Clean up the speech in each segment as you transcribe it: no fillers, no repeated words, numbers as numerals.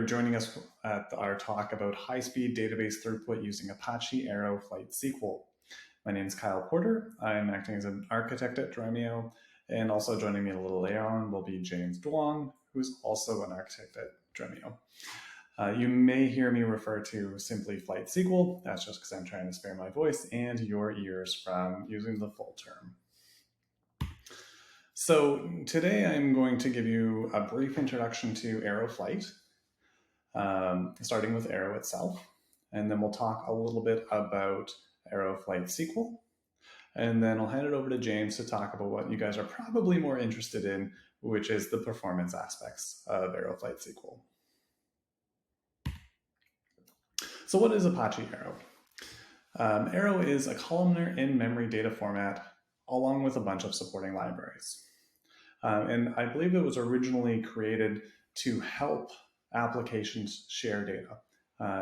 for joining us at our talk about high-speed database throughput using Apache, Arrow, Flight SQL. My name is Kyle Porter. I'm acting as an architect at Dremio, and also joining me a little later on will be James Duong, who's also an architect at Dremio. You may hear me refer to simply Flight SQL. That's just because I'm trying to spare my voice and your ears from using the full term. So today I'm going to give you a brief introduction to Arrow Flight, starting with Arrow itself, and then we'll talk a little bit about Arrow Flight SQL, and then I'll hand it over to James to talk about what you guys are probably more interested in, which is the performance aspects of Arrow Flight SQL. So what is Apache Arrow? Arrow is a columnar in-memory data format along with a bunch of supporting libraries. And I believe it was originally created to help applications share data.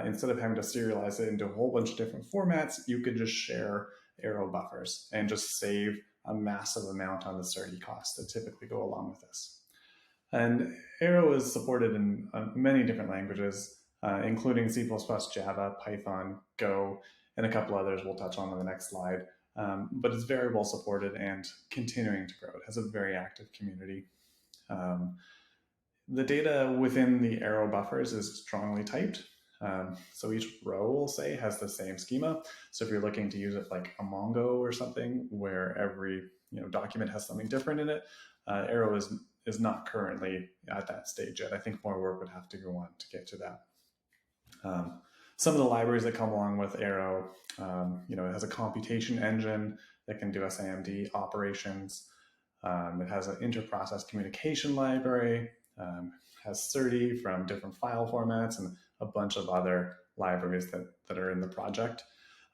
Instead of having to serialize it into a whole bunch of different formats, you could just share Arrow buffers and just save a massive amount on the SRD costs that typically go along with this. And Arrow is supported in many different languages, including C++, Java, Python, Go, and a couple others we'll touch on the next slide. But it's very well supported and continuing to grow. It has a very active community. The data within the Arrow buffers is strongly typed. So each row, we'll say, has the same schema. So if you're looking to use it like a Mongo or something, where every document has something different in it, Arrow is not currently at that stage yet. I think more work would have to go on to get to that. Some of the libraries that come along with Arrow, it has a computation engine that can do SIMD operations. It has an inter-process communication library, has SRD from different file formats, and a bunch of other libraries that are in the project.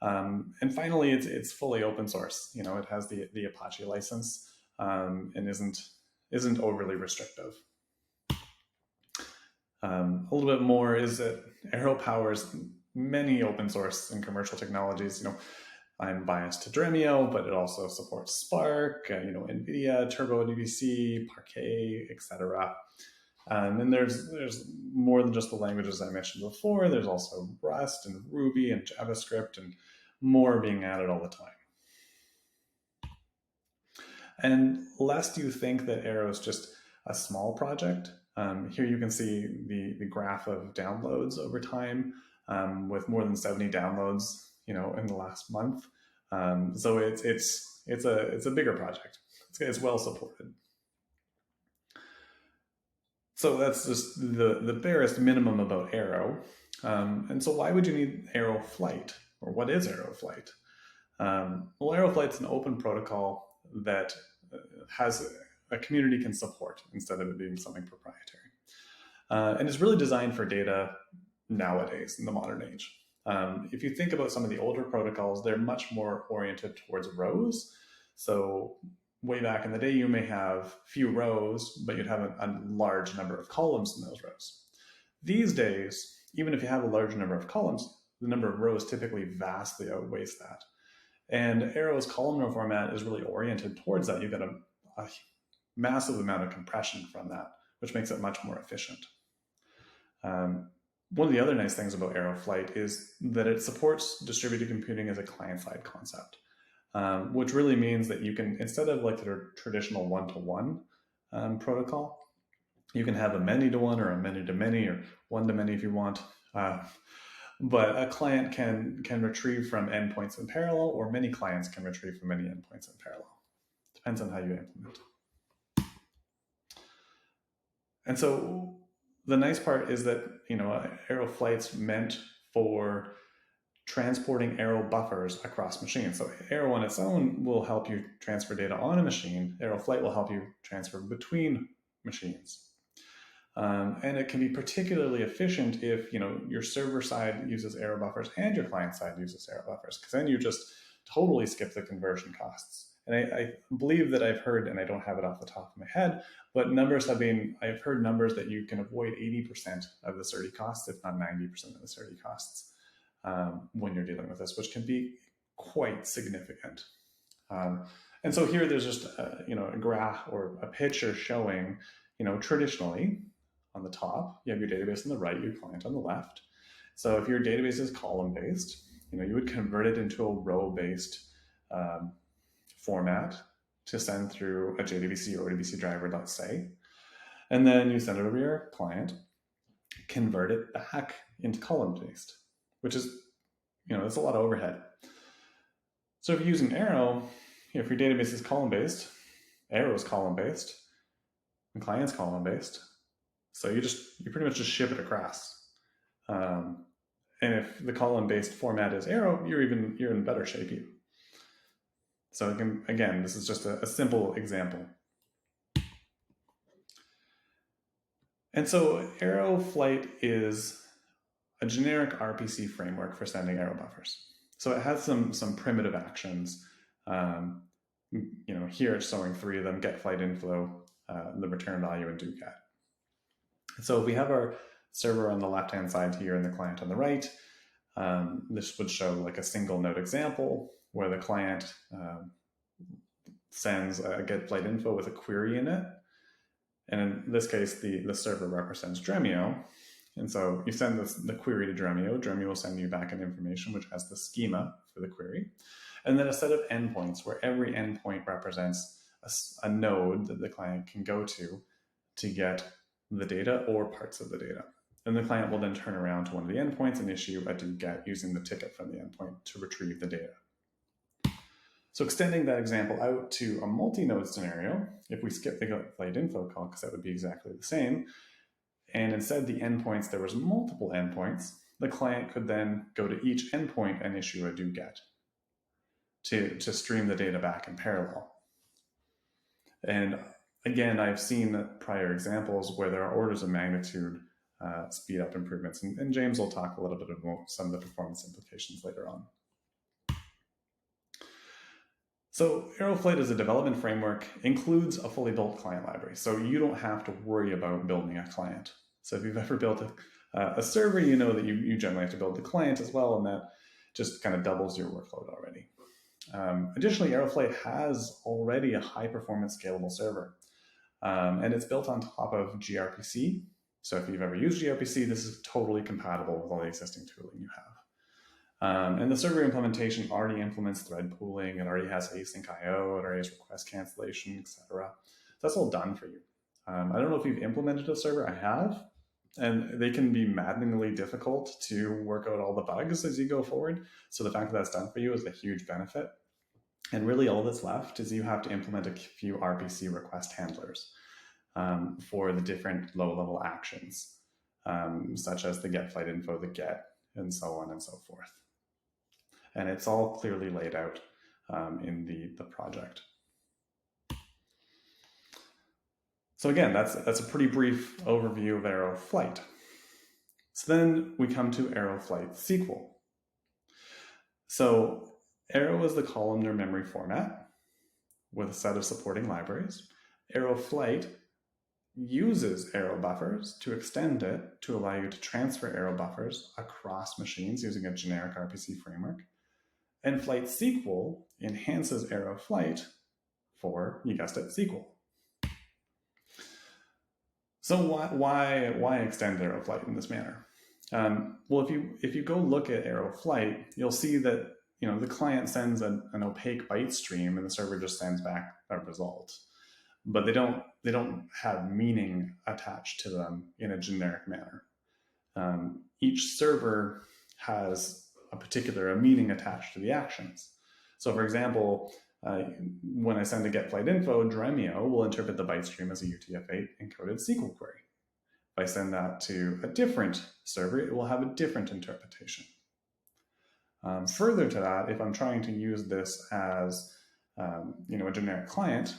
And finally, it's fully open source. It has the Apache license and isn't overly restrictive. A little bit more is that Arrow powers many open source and commercial technologies. I'm biased to Dremio, but it also supports Spark, NVIDIA, Turbo ODBC, Parquet, etc. And there's more than just the languages I mentioned before. There's also Rust and Ruby and JavaScript and more being added all the time. And lest you think that Arrow is just a small project, here you can see the graph of downloads over time, with more than 70 downloads, in the last month. So it's a bigger project. It's well supported. So that's just the barest minimum about Arrow. And so why would you need Arrow Flight, or what is Arrow Flight? Well, Arrow Flight's an open protocol that has a community can support instead of it being something proprietary. And it's really designed for data nowadays in the modern age. If you think about some of the older protocols, they're much more oriented towards rows. So way back in the day, you may have few rows, but you'd have a large number of columns in those rows. These days, even if you have a large number of columns, the number of rows typically vastly outweighs that. And Arrow's columnar format is really oriented towards that. You get a massive amount of compression from that, which makes it much more efficient. One of the other nice things about Arrow Flight is that it supports distributed computing as a client-side concept, which really means that you can, instead of like the traditional one-to-one protocol, you can have a many-to-one or a many-to-many or one-to-many if you want. But a client can retrieve from endpoints in parallel, or many clients can retrieve from many endpoints in parallel. Depends on how you implement. And so the nice part is that, Arrow Flight's meant for transporting Arrow buffers across machines. So Arrow on its own will help you transfer data on a machine. Arrow Flight will help you transfer between machines. And it can be particularly efficient if, your server side uses Arrow buffers and your client side uses Arrow buffers, because then you just totally skip the conversion costs. And I believe that I've heard, and I don't have it off the top of my head, but I've heard numbers that you can avoid 80% of the SRD costs, if not 90% of the SRD costs, when you're dealing with this, which can be quite significant. And so here there's just a graph or a picture showing, traditionally on the top, you have your database on the right, your client on the left. So if your database is column-based, you would convert it into a row-based format to send through a JDBC or ODBC driver, let's say. And then you send it over to your client, convert it back into column-based, which is, that's a lot of overhead. So if you're using Arrow, if your database is column-based, Arrow is column-based, and client's column-based, so you pretty much just ship it across. And if the column-based format is Arrow, you're in better shape. So again, this is just a simple example. And so Arrow Flight is a generic RPC framework for sending arrow buffers. So it has some primitive actions. Here it's showing 3 of them: get, flight, inflow, the return value, and do get. So if we have our server on the left-hand side here and the client on the right, this would show like a single node example where the client sends a get, flight, info with a query in it. And in this case, the server represents Dremio. And so you send the query to Dremio. Dremio will send you back an information which has the schema for the query. And then a set of endpoints where every endpoint represents a node that the client can go to get the data or parts of the data. And the client will then turn around to one of the endpoints and issue a do get using the ticket from the endpoint to retrieve the data. So extending that example out to a multi-node scenario, if we skip the get, flight, info call, because that would be exactly the same, and instead the endpoints, there was multiple endpoints, the client could then go to each endpoint and issue a do get to stream the data back in parallel. And again, I've seen prior examples where there are orders of magnitude speed up improvements, and James will talk a little bit about some of the performance implications later on. So ArrowFlight as a development framework includes a fully built client library, so you don't have to worry about building a client. So if you've ever built a server, you know that you generally have to build the client as well, and that just kind of doubles your workload already. Additionally, ArrowFlight has already a high-performance scalable server, and it's built on top of gRPC. So if you've ever used gRPC, this is totally compatible with all the existing tooling you have. And the server implementation already implements thread pooling. It already has async IO. It already has request cancellation, etc. So that's all done for you. I don't know if you've implemented a server. I have. And they can be maddeningly difficult to work out all the bugs as you go forward. So the fact that that's done for you is a huge benefit. And really all that's left is you have to implement a few RPC request handlers for the different low-level actions, such as the get, flight, info, the get, and so on and so forth. And it's all clearly laid out in the project. So again, that's a pretty brief overview of ArrowFlight. So then we come to ArrowFlight SQL. So Arrow is the columnar memory format with a set of supporting libraries. ArrowFlight uses arrow buffers to extend it to allow you to transfer arrow buffers across machines using a generic RPC framework. And Flight SQL enhances ArrowFlight for, you guessed it, SQL. So why extend ArrowFlight in this manner? Well, if you go look at ArrowFlight, you'll see that the client sends an opaque byte stream and the server just sends back a result. But they don't have meaning attached to them in a generic manner. Each server has a meaning attached to the actions. So for example, when I send a get flight info, Dremio will interpret the byte stream as a UTF-8 encoded SQL query. If I send that to a different server, it will have a different interpretation. Further to that, if I'm trying to use this as a generic client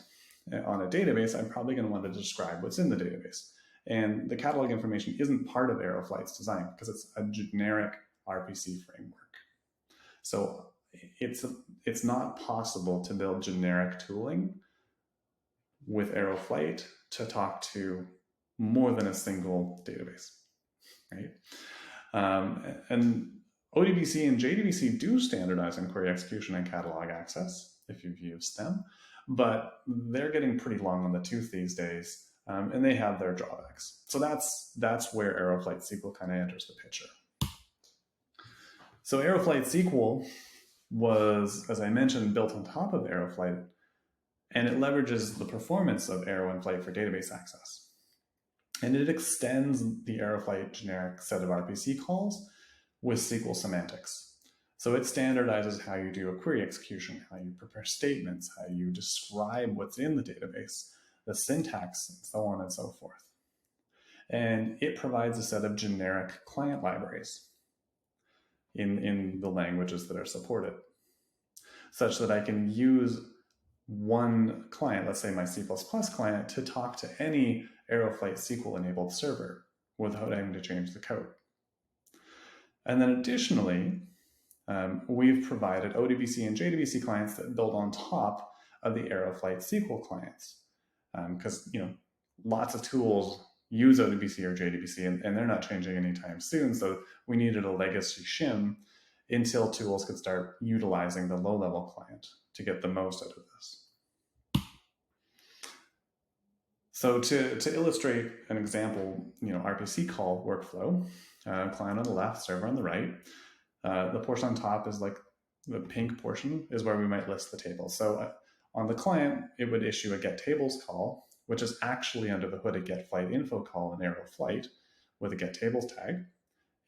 on a database, I'm probably going to want to describe what's in the database. And the catalog information isn't part of ArrowFlight's design because it's a generic RPC framework. So it's not possible to build generic tooling with ArrowFlight to talk to more than a single database, right? And ODBC and JDBC do standardize on query execution and catalog access if you've used them, but they're getting pretty long on the tooth these days and they have their drawbacks. So that's where Arrow Flight SQL kind of enters the picture. So Arrow Flight SQL was, as I mentioned, built on top of Arrow Flight, and it leverages the performance of Arrow and Flight for database access. And it extends the Arrow Flight generic set of RPC calls with SQL semantics. So it standardizes how you do a query execution, how you prepare statements, how you describe what's in the database, the syntax, and so on and so forth. And it provides a set of generic client libraries in the languages that are supported, such that I can use one client, let's say my C++ client, to talk to any Arrow Flight SQL enabled server without having to change the code. And then additionally, we've provided ODBC and JDBC clients that build on top of the Arrow Flight SQL clients, because lots of tools use ODBC or JDBC, and they're not changing anytime soon. So we needed a legacy shim until tools could start utilizing the low-level client to get the most out of this. So to illustrate an example, RPC call workflow, client on the left, server on the right. The portion on top is like the pink portion is where we might list the table. So on the client, it would issue a get tables call, which is actually under the hood a get flight info call in Arrow Flight with a get tables tag.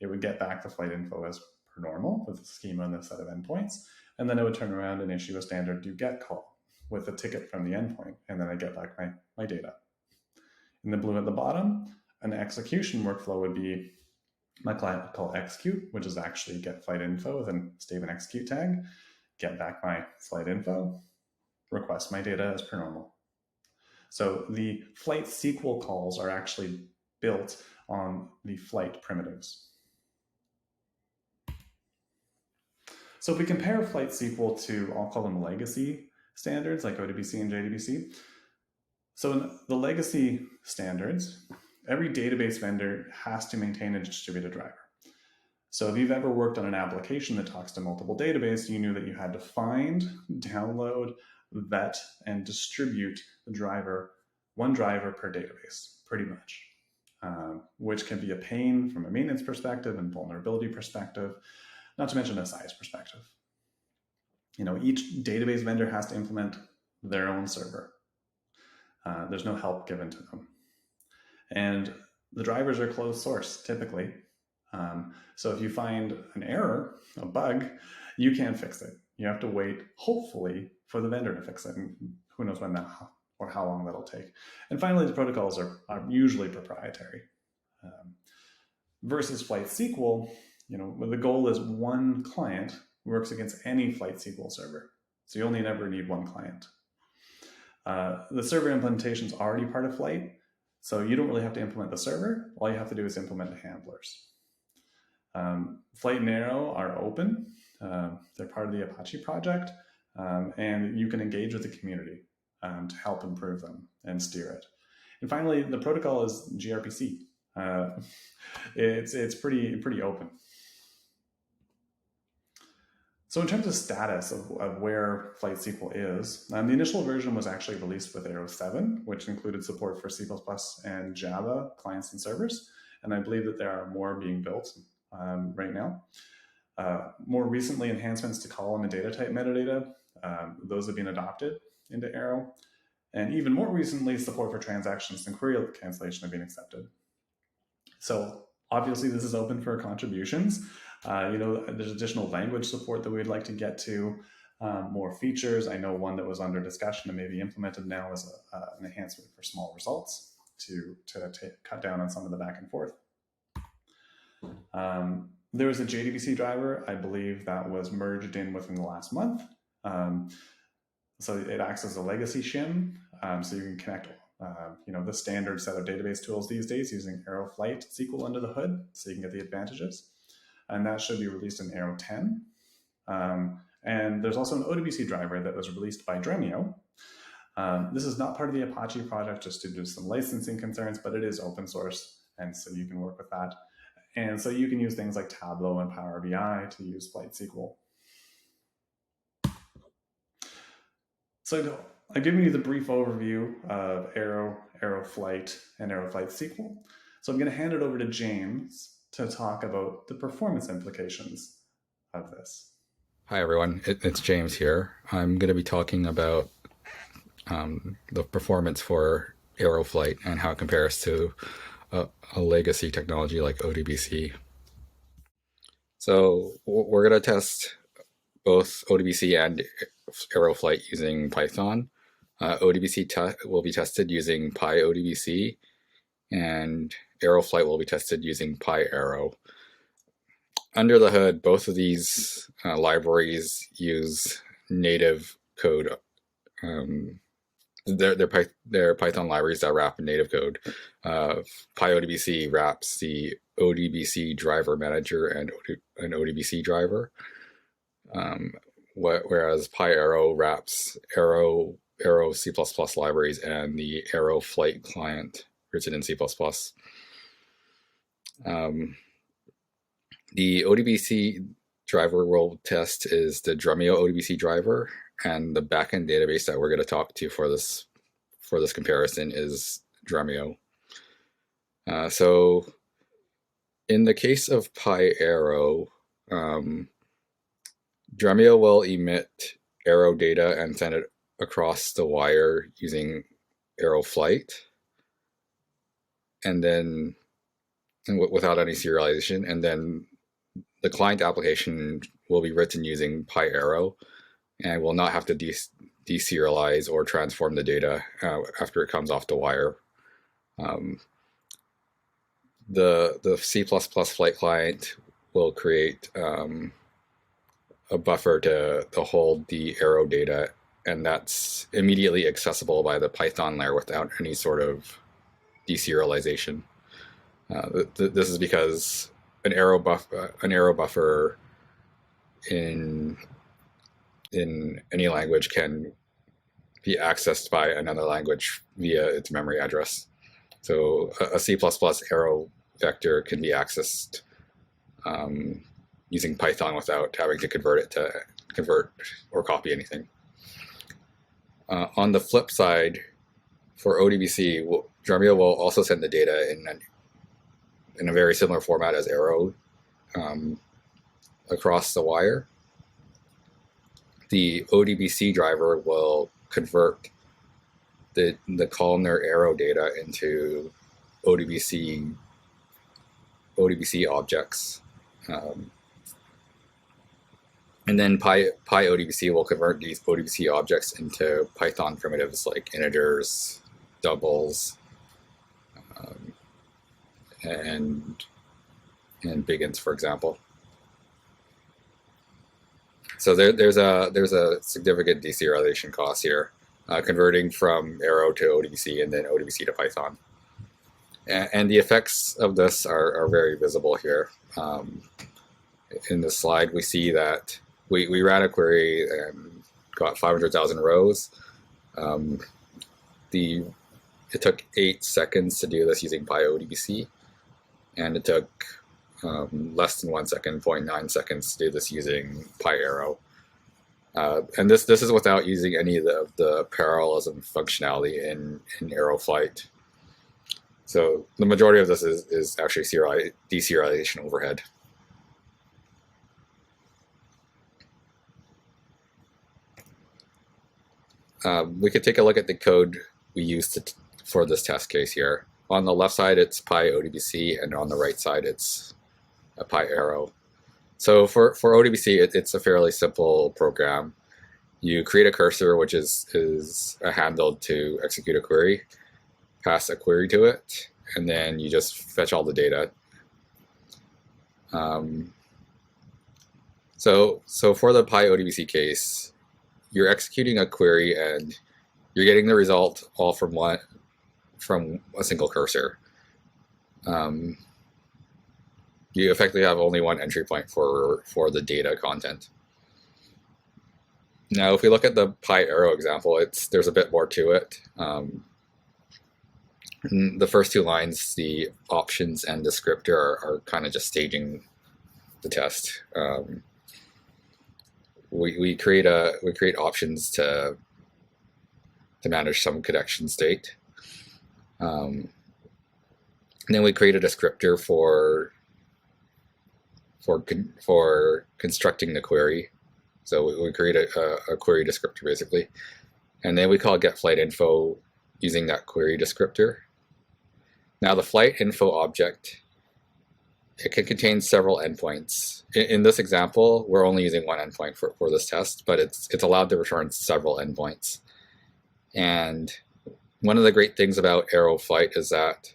It would get back the flight info as per normal with the schema and the set of endpoints. And then it would turn around and issue a standard do get call with a ticket from the endpoint. And then I get back my data. In the blue at the bottom, an execution workflow would be my client would call execute, which is actually get flight info with a statement execute tag, get back my flight info, request my data as per normal. So the Flight SQL calls are actually built on the Flight primitives. So if we compare Flight SQL to, I'll call them legacy standards like ODBC and JDBC. So in the legacy standards, every database vendor has to maintain a distributed driver. So if you've ever worked on an application that talks to multiple databases, you knew that you had to find, download, vet, and distribute the driver, one driver per database, pretty much, which can be a pain from a maintenance perspective and vulnerability perspective, not to mention a size perspective. Each database vendor has to implement their own server. There's no help given to them. And the drivers are closed source, typically. So if you find an error, a bug, you can't fix it. You have to wait, hopefully, for the vendor to fix it. And who knows when that or how long that'll take. And finally, the protocols are usually proprietary. Versus Flight SQL, the goal is one client works against any Flight SQL server. So you only never need one client. The server implementation is already part of Flight, so you don't really have to implement the server. All you have to do is implement the handlers. Flight and Arrow are open. They're part of the Apache project, and you can engage with the community to help improve them and steer it. And finally, the protocol is gRPC. It's pretty open. So in terms of status of where Flight SQL is, the initial version was actually released with Arrow 7, which included support for C++ and Java clients and servers. And I believe that there are more being built right now. More recently, enhancements to column and data type metadata, those have been adopted into Arrow. And even more recently, support for transactions and query cancellation have been accepted. So obviously, this is open for contributions. There's additional language support that we'd like to get to, more features. I know one that was under discussion and maybe implemented now is an enhancement for small results to cut down on some of the back and forth. There was a JDBC driver, I believe that was merged in within the last month. So it acts as a legacy shim, so you can connect the standard set of database tools these days using Arrow Flight SQL under the hood, so you can get the advantages. And that should be released in Arrow 10. And there's also an ODBC driver that was released by Dremio. This is not part of the Apache project just due to some licensing concerns, but it is open source, and so you can work with that. And so you can use things like Tableau and Power BI to use Flight SQL. So I've given you the brief overview of Arrow, Arrow Flight, and Arrow Flight SQL. So I'm going to hand it over to James to talk about the performance implications of this. Hi, everyone. It's James here. I'm going to be talking about the performance for Aeroflight and how it compares to a legacy technology like ODBC. So we're going to test both ODBC and Aeroflight using Python. ODBC will be tested using pyodbc, and Aeroflight will be tested using PyArrow. Under the hood, both of these libraries use native code. They're Python libraries that wrap in native code. PyODBC wraps the ODBC driver manager and an ODBC driver, whereas PyArrow wraps Arrow C++ libraries and the Arrow Flight client written in C++. The ODBC driver we'll test is the Dremio ODBC driver, and the backend database that we're going to talk to for this comparison is Dremio. So in the case of PyArrow, Dremio will emit Arrow data and send it across the wire using Arrow Flight, and then without any serialization, and then the client application will be written using PyArrow and will not have to deserialize or transform the data after it comes off the wire. The C++ flight client will create a buffer to hold the Arrow data, and that's immediately accessible by the Python layer without any sort of deserialization. This is because an arrow buffer in any language can be accessed by another language via its memory address. So a C++ arrow vector can be accessed using Python without having to convert or copy anything. On the flip side, for ODBC, Dremio will also send the data in a very similar format as Arrow across the wire. The ODBC driver will convert the columnar arrow data into ODBC objects. And then pyodbc will convert these ODBC objects into Python primitives like integers, doubles, and bigints, for example. So there's a significant deserialization cost here, converting from Arrow to ODBC and then ODBC to Python. And the effects of this are very visible here. In this slide, we see that we ran a query and got 500,000 rows. It took 8 seconds to do this using pyodbc, and it took less than 1 second, 0.9 seconds to do this using PyArrow. And this is without using any of the parallelism functionality in Aeroflight. So the majority of this is actually deserialization overhead. We could take a look at the code we used for this test case here. On the left side, it's pyodbc, and on the right side, it's a PyArrow. So for ODBC, it's a fairly simple program. You create a cursor, which is a handle to execute a query, pass a query to it, and then you just fetch all the data. So for the pyodbc case, you're executing a query and you're getting the result all from a single cursor. You effectively have only one entry point for the data content. Now, if we look at the PyArrow example, there's a bit more to it. The first 2 lines, the options and descriptor, are kind of just staging the test. We create options to manage some connection state. And then we create a descriptor for constructing the query. So we create a query descriptor basically, and then we call getFlightInfo using that query descriptor. Now the flight info object, it can contain several endpoints. In this example, we're only using one endpoint for this test, but it's allowed to return several endpoints. And one of the great things about Arrow Flight is that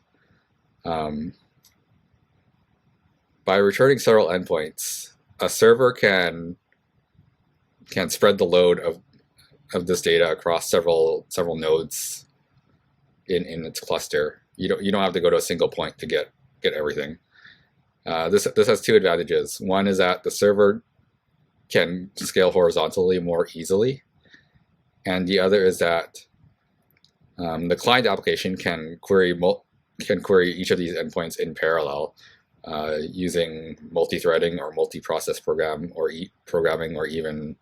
by returning several endpoints, a server can spread the load of this data across several nodes in its cluster. You don't have to go to a single point to get everything. This has two advantages. One is that the server can scale horizontally more easily, and the other is that the client application can query each of these endpoints in parallel using multi-threading or multi-process programming, or even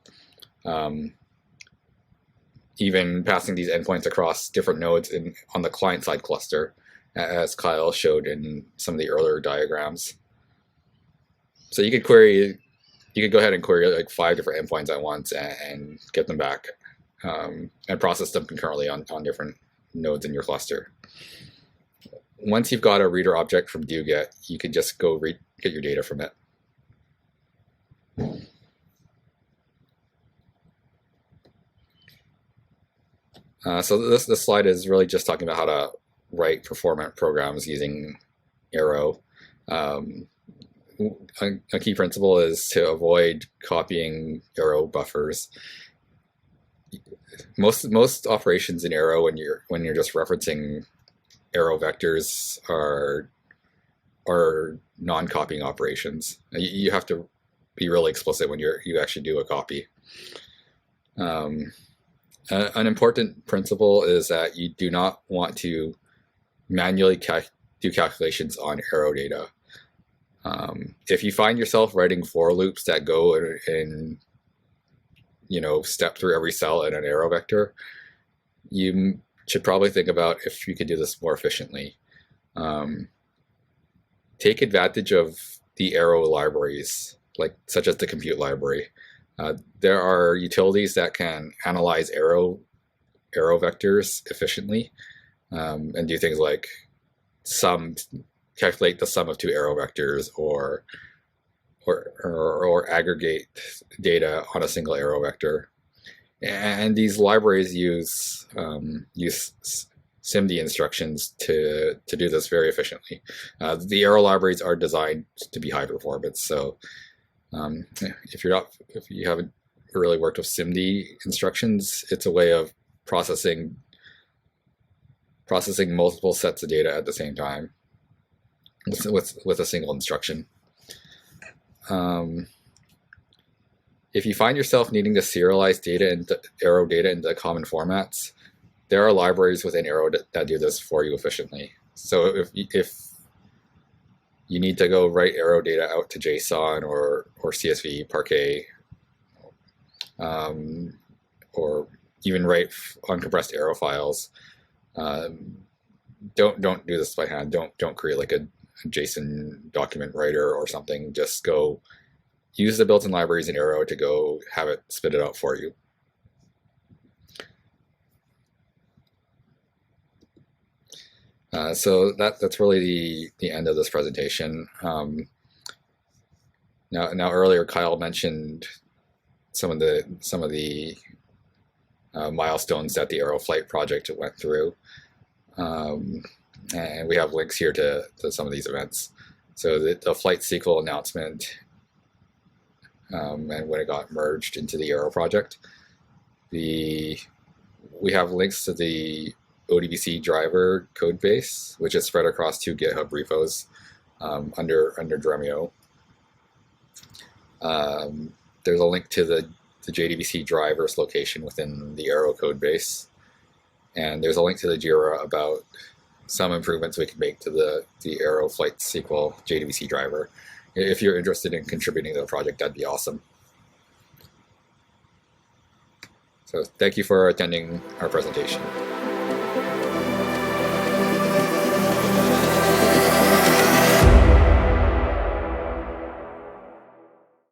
passing these endpoints across different nodes on the client-side cluster, as Kyle showed in some of the earlier diagrams. So you could go ahead and query like 5 different endpoints at once and get them back and process them concurrently on different nodes in your cluster. Once you've got a reader object from doGet, you can just go get your data from it. So this slide is really just talking about how to write performant programs using Arrow. A key principle is to avoid copying Arrow buffers. Most operations in Arrow, when you're just referencing Arrow vectors, are non-copying operations. You have to be really explicit when you actually do a copy. An important principle is that you do not want to manually do calculations on Arrow data. If you find yourself writing for loops that go and step through every cell in an Arrow vector, you should probably think about if you could do this more efficiently. Take advantage of the Arrow libraries, such as the compute library. There are utilities that can analyze Arrow vectors efficiently and do things like calculate the sum of 2 Arrow vectors, or aggregate data on a single Arrow vector. And these libraries use SIMD instructions to do this very efficiently. The Arrow libraries are designed to be high performance, so if you haven't really worked with SIMD instructions, it's a way of processing multiple sets of data at the same time with a single instruction. If you find yourself needing to serialize Arrow data into common formats, there are libraries within Arrow that do this for you efficiently. So if you need to go write Arrow data out to JSON or CSV, Parquet, or even write uncompressed Arrow files, don't do this by hand. Don't create like a JSON document writer or something. Just go use the built-in libraries in Arrow to go have it spit it out for you. So that's really the end of this presentation. Now earlier Kyle mentioned some of the milestones that the Arrow Flight project went through, and we have links here to some of these events. So the Flight SQL announcement, and when it got merged into the Arrow project, we have links to the ODBC driver code base, which is spread across 2 GitHub repos under Dremio. There's a link to the JDBC drivers location within the Arrow code base, and there's a link to the Jira about some improvements we can make to the Arrow Flight SQL JDBC driver. If you're interested in contributing to the project, that'd be awesome. So thank you for attending our presentation.